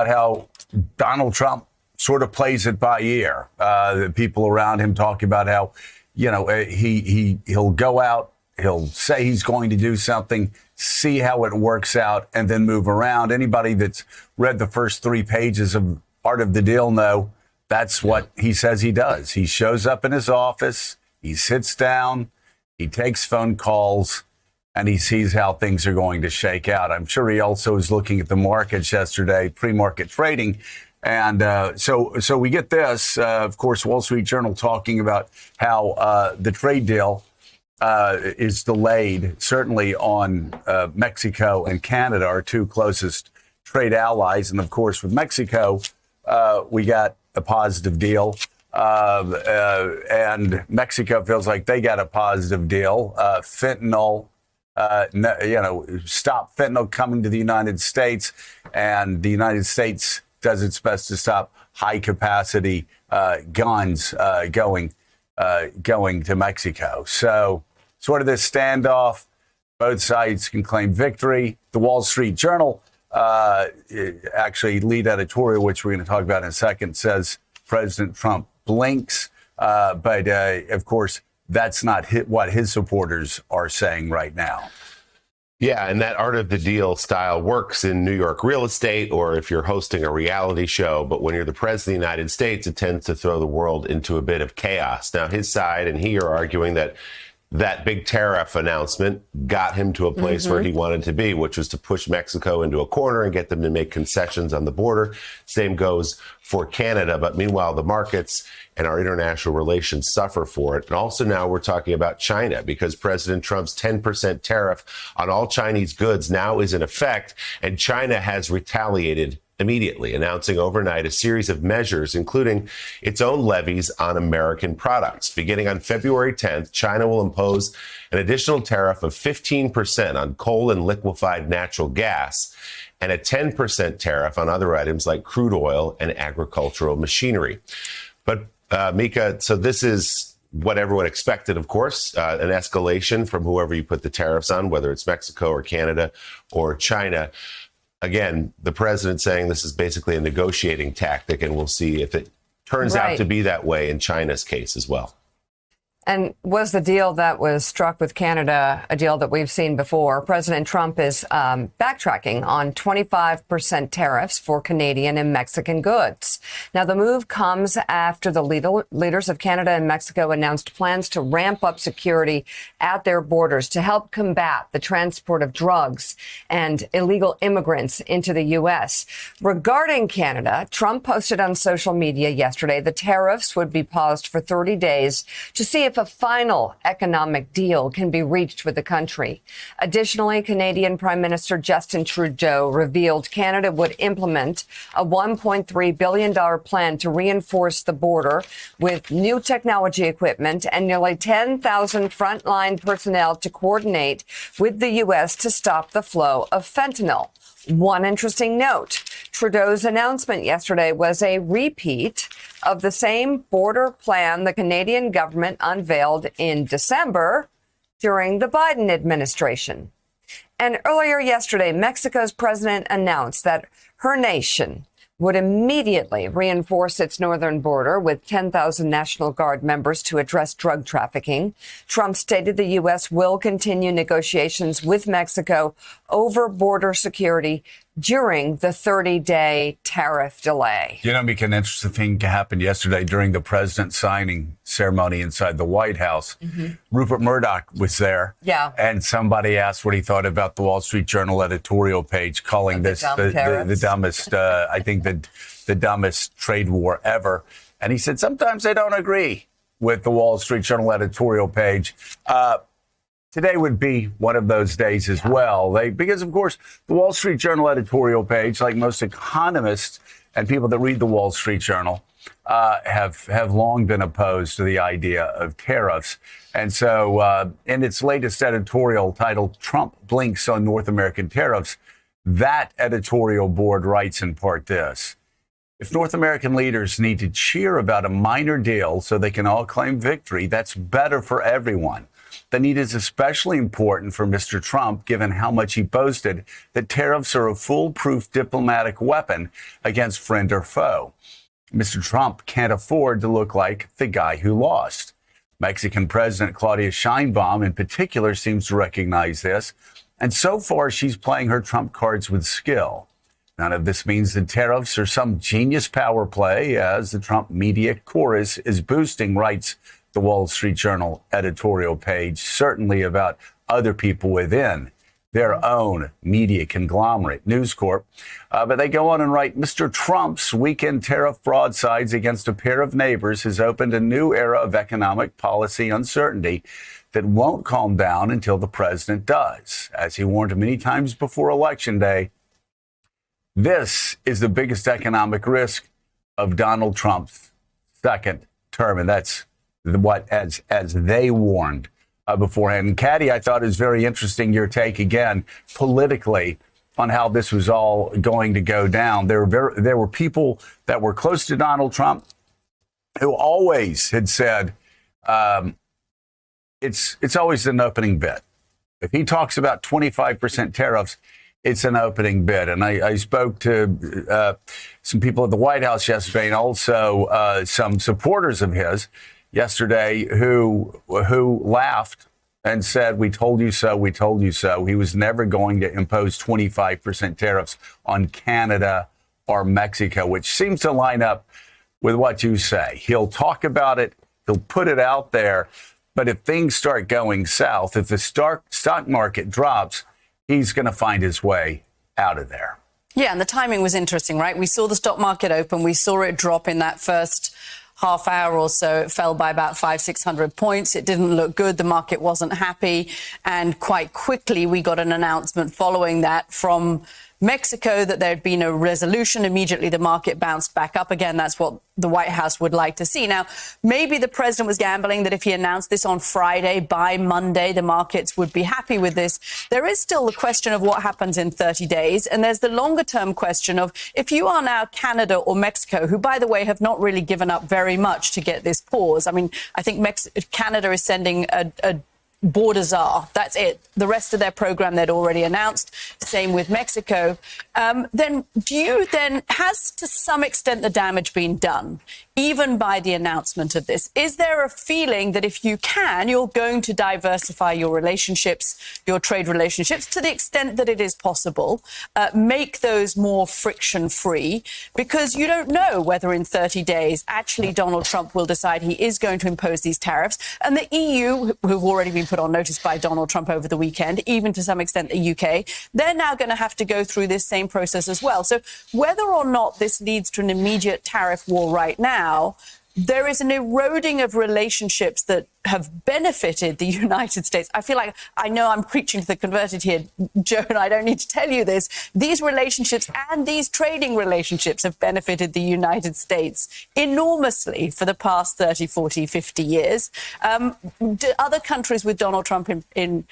how Donald Trump sort of plays it by ear. The people around him talk about how, he'll go out, he'll say he's going to do something, see how it works out, and then move around. Anybody that's read the first 3 pages of Art of the Deal know that's what he says he does. He shows up in his office, he sits down, he takes phone calls, and he sees how things are going to shake out. I'm sure he also was looking at the markets yesterday, pre-market trading. And so we get this, of course, Wall Street Journal talking about how the trade deal is delayed, certainly on Mexico and Canada, our 2 closest trade allies. And of course, with Mexico, we got a positive deal. And Mexico feels like they got a positive deal. Fentanyl, stop fentanyl coming to the United States. And the United States does its best to stop high capacity guns going to Mexico. So sort of this standoff, both sides can claim victory. The Wall Street Journal, actually lead editorial, which we're going to talk about in a second, says President Trump blinks. But of course, that's not what his supporters are saying right now. Yeah, and that Art of the Deal style works in New York real estate or if you're hosting a reality show. But when you're the president of the United States, it tends to throw the world into a bit of chaos. Now, his side and he are arguing that big tariff announcement got him to a place where he wanted to be, which was to push Mexico into a corner and get them to make concessions on the border. Same goes for Canada. But meanwhile, the markets and our international relations suffer for it. And also now we're talking about China because President Trump's 10% tariff on all Chinese goods now is in effect, and China has retaliated immediately, announcing overnight a series of measures, including its own levies on American products. Beginning on February 10th, China will impose an additional tariff of 15% on coal and liquefied natural gas and a 10% tariff on other items like crude oil and agricultural machinery. But Mika, so this is what everyone expected, of course, an escalation from whoever you put the tariffs on, whether it's Mexico or Canada or China. Again, the president saying this is basically a negotiating tactic, and we'll see if it turns out to be that way in China's case as well. And was the deal that was struck with Canada a deal that we've seen before? President Trump is backtracking on 25% tariffs for Canadian and Mexican goods. Now, the move comes after the leaders of Canada and Mexico announced plans to ramp up security at their borders to help combat the transport of drugs and illegal immigrants into the U.S. Regarding Canada, Trump posted on social media yesterday the tariffs would be paused for 30 days to see if a final economic deal can be reached with the country. Additionally, Canadian Prime Minister Justin Trudeau revealed Canada would implement a $1.3 billion plan to reinforce the border with new technology equipment and nearly 10,000 frontline personnel to coordinate with the U.S. to stop the flow of fentanyl. One interesting note, Trudeau's announcement yesterday was a repeat of the same border plan the Canadian government unveiled in December during the Biden administration. And earlier yesterday, Mexico's president announced that her nation would immediately reinforce its northern border with 10,000 National Guard members to address drug trafficking. Trump stated the U.S. will continue negotiations with Mexico over border security during the 30-day tariff delay. You know, Mika, an interesting thing happened yesterday during the president signing ceremony inside the White House. Rupert Murdoch was there. Yeah. And somebody asked what he thought about the Wall Street Journal editorial page, calling this the dumbest, I think the dumbest trade war ever. And he said, sometimes I don't agree with the Wall Street Journal editorial page. Today would be one of those days as well. Because, of course, the Wall Street Journal editorial page, like most economists and people that read the Wall Street Journal, have long been opposed to the idea of tariffs. And so in its latest editorial titled Trump Blinks on North American Tariffs, that editorial board writes in part this: if North American leaders need to cheer about a minor deal so they can all claim victory, that's better for everyone. The need is especially important for Mr. Trump, given how much he boasted that tariffs are a foolproof diplomatic weapon against friend or foe. Mr. Trump can't afford to look like the guy who lost. Mexican President Claudia Sheinbaum, in particular, seems to recognize this. And so far, she's playing her Trump cards with skill. None of this means that tariffs are some genius power play, as the Trump media chorus is boosting, writes the Wall Street Journal editorial page, certainly about other people within their own media conglomerate, News Corp. But they go on and write, Mr. Trump's weekend tariff broadsides against a pair of neighbors has opened a new era of economic policy uncertainty that won't calm down until the president does. As he warned many times before Election Day, this is the biggest economic risk of Donald Trump's second term. And that's what, as they warned beforehand. And Caddy, I thought it was very interesting, your take again, politically, on how this was all going to go down. There were people that were close to Donald Trump who always had said, it's always an opening bid. If he talks about 25% tariffs, it's an opening bid. And I spoke to some people at the White House yesterday, and also some supporters of his yesterday who laughed and said, we told you so, we told you so. He was never going to impose 25% tariffs on Canada or Mexico, which seems to line up with what you say. He'll talk about it, he'll put it out there, but if things start going south, if the stock market drops, he's going to find his way out of there. Yeah, and the timing was interesting, right? We saw the stock market open. We saw it drop in that first half hour or so. It fell by about 500-600 points. It didn't look good. The market wasn't happy. And quite quickly, we got an announcement following that from Mexico that there had been a resolution. Immediately, the market bounced back up again. That's what the White House would like to see. Now, maybe the president was gambling that if he announced this on Friday, by Monday, the markets would be happy with this. There is still the question of what happens in 30 days. And there's the longer term question of if you are now Canada or Mexico, who, by the way, have not really given up very much to get this pause. I mean, I think Canada is sending a borders are. That's it. The rest of their program they'd already announced. Same with Mexico. Then has to some extent the damage been done, even by the announcement of this? Is there a feeling that if you can, you're going to diversify your relationships, your trade relationships, to the extent that it is possible, make those more friction-free, because you don't know whether in 30 days actually Donald Trump will decide he is going to impose these tariffs, and the EU, who've already been put on notice by Donald Trump over the weekend, even to some extent the UK, they're now going to have to go through this same process as well. So whether or not this leads to an immediate tariff war right now, there is an eroding of relationships that have benefited the United States. I feel like I know I'm preaching to the converted here, Joe, and I don't need to tell you this. These relationships and these trading relationships have benefited the United States enormously for the past 30, 40, 50 years. Do other countries with Donald Trump in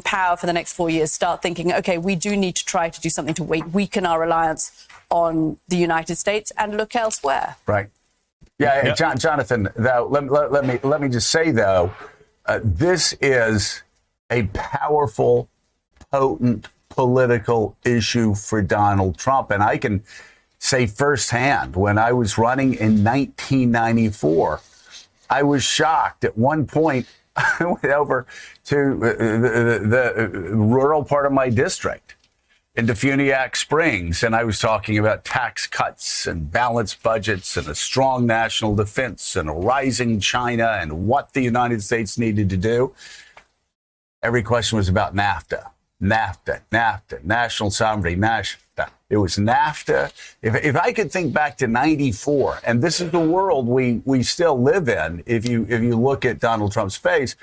power for the next 4 years start thinking, OK, we do need to try to do something to weaken our reliance on the United States and look elsewhere? Right. Yeah, yep. Jonathan, though, let me just say, though, this is a powerful, potent political issue for Donald Trump. And I can say firsthand, when I was running in 1994, I was shocked. At one point, I went over to the rural part of my district into Funiac Springs, and I was talking about tax cuts and balanced budgets and a strong national defense and a rising China and what the United States needed to do. Every question was about NAFTA, national sovereignty, NAFTA. It was NAFTA. If I could think back to 94, and this is the world we still live in, if you look at Donald Trump's face,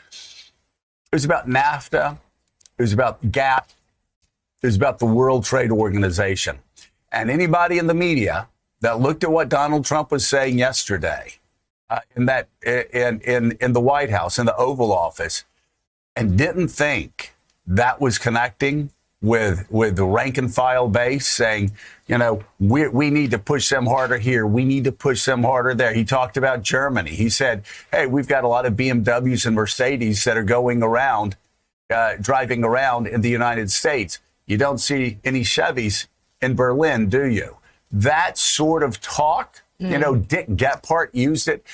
it was about NAFTA, it was about GATT, it was about the World Trade Organization. And anybody in the media that looked at what Donald Trump was saying yesterday in the White House, in the Oval Office, and didn't think that was connecting with the rank and file base saying, we need to push them harder here. We need to push them harder there. He talked about Germany. He said, hey, we've got a lot of BMWs and Mercedes that are going around, driving around in the United States. You don't see any Chevys in Berlin, do you? That sort of talk, Dick Gephardt used it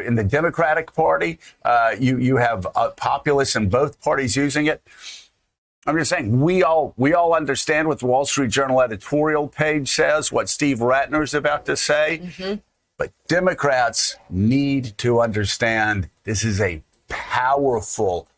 in the Democratic Party. You have populists in both parties using it. I'm just saying, we all understand what the Wall Street Journal editorial page says, what Steve Ratner's about to say. Mm-hmm. But Democrats need to understand this is a powerful,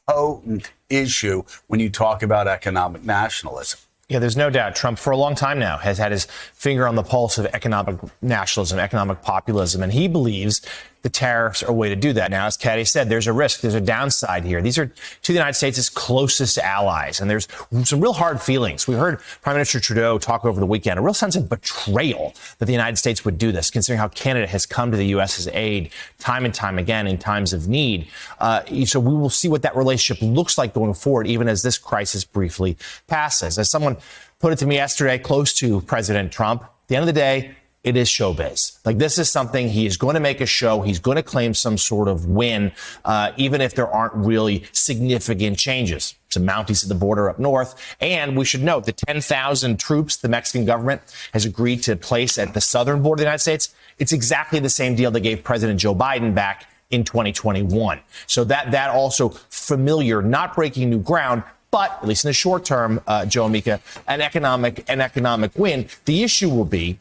potent issue when you talk about economic nationalism. Yeah, there's no doubt. Trump, for a long time now, has had his finger on the pulse of economic nationalism, economic populism, and he believes the tariffs are a way to do that. Now, as Caddy said, there's a risk, there's a downside here. These are two of the United States' closest allies, and there's some real hard feelings. We heard Prime Minister Trudeau talk over the weekend, a real sense of betrayal that the United States would do this, considering how Canada has come to the U.S.'s aid time and time again in times of need. So we will see what that relationship looks like going forward, even as this crisis briefly passes. As someone put it to me yesterday, close to President Trump, at the end of the day, it is showbiz. Like, this is something he is going to make a show. He's going to claim some sort of win, even if there aren't really significant changes. Some Mounties at the border up north. And we should note the 10,000 troops the Mexican government has agreed to place at the southern border of the United States. It's exactly the same deal they gave President Joe Biden back in 2021. So that also familiar, not breaking new ground, but at least in the short term, Joe and Mika, an economic win. The issue will be,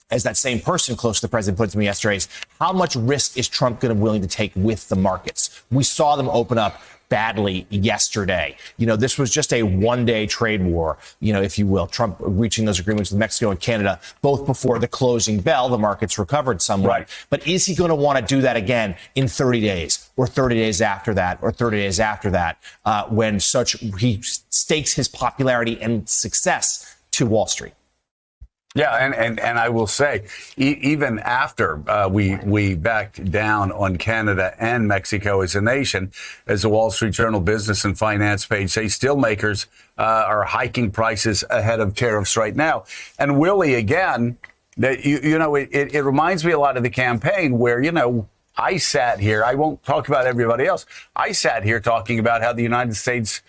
as that same person close to the president put it to me yesterday, is how much risk is Trump going to be willing to take with the markets? We saw them open up badly yesterday. This was just a one-day trade war, if you will. Trump reaching those agreements with Mexico and Canada, both before the closing bell. The markets recovered somewhat. Right. But is he going to want to do that again in 30 days or 30 days after that or 30 days after that when he stakes his popularity and success to Wall Street? Yeah, and I will say, even after we backed down on Canada and Mexico as a nation, as the Wall Street Journal business and finance page say, steelmakers are hiking prices ahead of tariffs right now. And Willie, again, that it reminds me a lot of the campaign where, I sat here. I won't talk about everybody else. I sat here talking about how the United States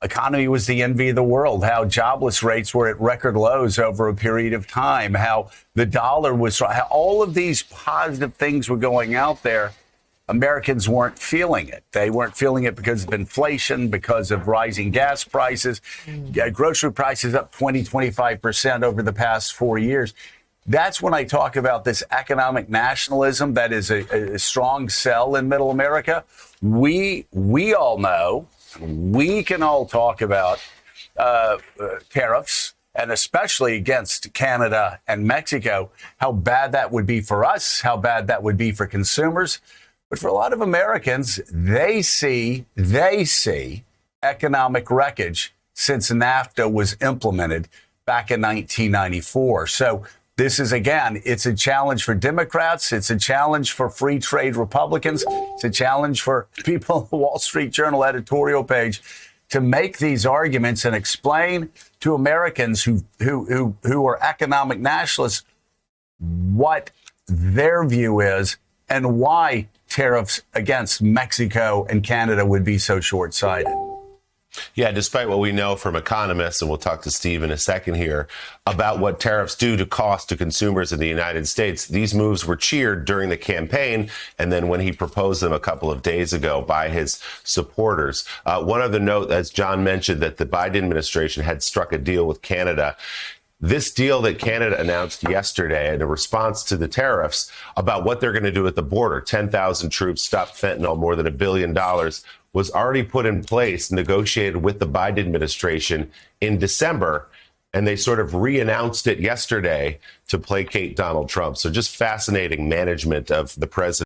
economy was the envy of the world, how jobless rates were at record lows over a period of time, how the dollar was, how all of these positive things were going out there. Americans weren't feeling it. They weren't feeling it because of inflation, because of rising gas prices, grocery prices up 25% over the past 4 years. That's when I talk about this economic nationalism that is a strong sell in middle America. We all know, we can all talk about tariffs, and especially against Canada and Mexico, how bad that would be for us, how bad that would be for consumers. But for a lot of Americans, they see economic wreckage since NAFTA was implemented back in 1994. So this is, again, it's a challenge for Democrats. It's a challenge for free trade Republicans. It's a challenge for people on the Wall Street Journal editorial page to make these arguments and explain to Americans who are economic nationalists what their view is and why tariffs against Mexico and Canada would be so short-sighted. Yeah, despite what we know from economists, and we'll talk to Steve in a second here, about what tariffs do to cost to consumers in the United States, these moves were cheered during the campaign and then when he proposed them a couple of days ago by his supporters. One other note, as John mentioned, that the Biden administration had struck a deal with Canada. This deal that Canada announced yesterday in a response to the tariffs about what they're going to do at the border, 10,000 troops, stop fentanyl, more than $1 billion, was already put in place, negotiated with the Biden administration in December, and they sort of re-announced it yesterday to placate Donald Trump. So just fascinating management of the president.